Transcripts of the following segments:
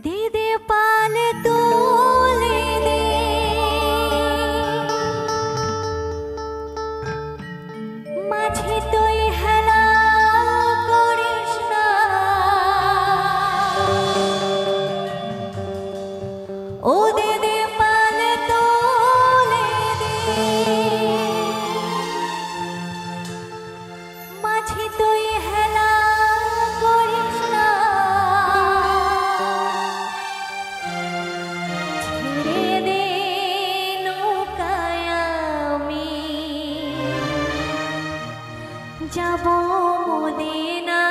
दे दे पाल तोले दे माझे तुई हेला करिस ना ओ दे दे पाल तोले दे माझे तुई हेला करिस ना जाबो मदिना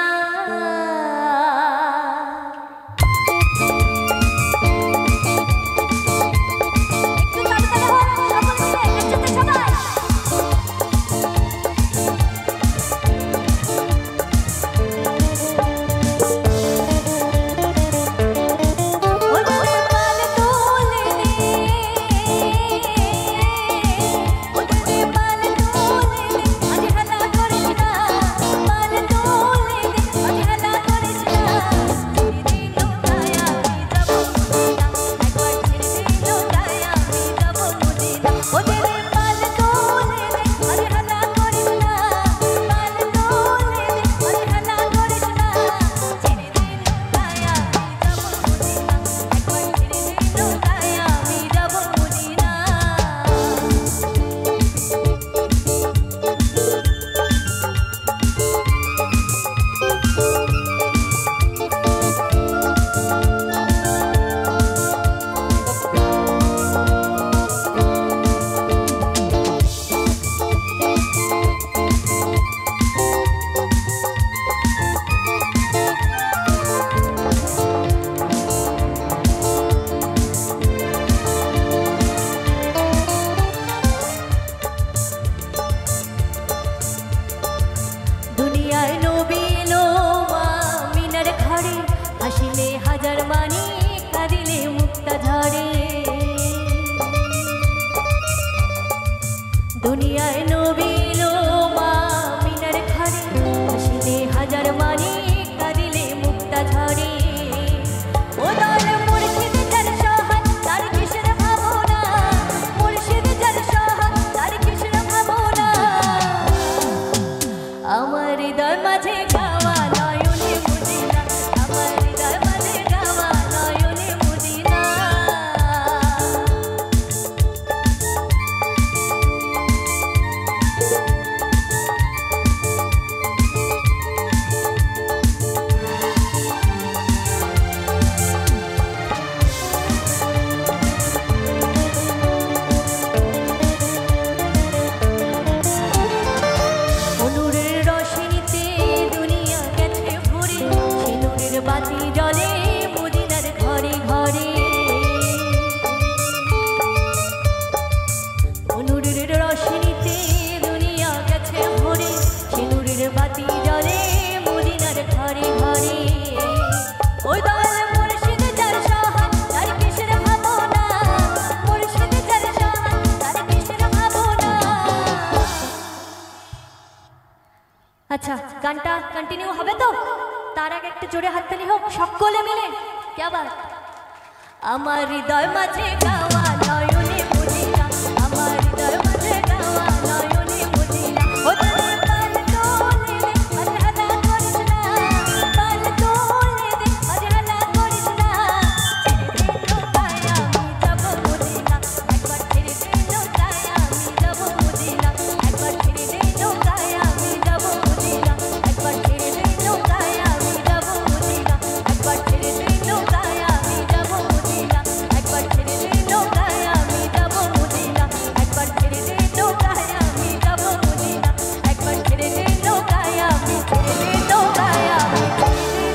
दुनियाय नबीलो मा मिनार घरे हासिले हाजार मानी कादिले मुक्ता झरे ओ दल मुर्शिद जार सहाय तार किसेर भावना मुर्शिद जार सहाय तार किसेर भावना आमार हृदय माझे गावा नयने मदिना आमार हृदय माझे गावा नयने मदिना बाती जले मदिनार घरे घरे अनुरेर रश्मिते दुनिया गेछे भरे सिंदूरेर बाती जले मदिनार घरे घरे ओई दल मुर्शिद जार सहाय तार किसेर भावना मुर्शिद जार सहाय तार किसेर भावना। अच्छा गानटा कन्टिन्यू होबे तो तार आगे एक जोरे हातताली होक सकले मिले क्या बात आमार हृदय माझे गावा नयने मदिना आमार हृदय माझे गावा नयने मदिना ओ दले पाल तोले दे आज हला करिस ना पाल तोले दे आज हला करिस ना ছেড়ে দে নৌকায় আমি যাব মদিনা একবার ছেড়ে দে নৌকায় আমি যাব মদিনা একবার ছেড়ে দে নৌকায় আমি যাব মদিনা একবার ছেড়ে দে নৌকায় আমি যাব মদিনা একবার ছেড়ে দে নৌকায় আমি যাব মদিনা একবার ছেড়ে দে নৌকায় আমি ছেড়ে দে নৌকায় আমি ছেড়ে দে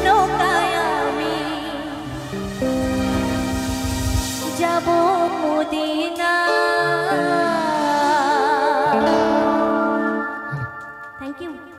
নৌকায় আমি যাব মদিনা।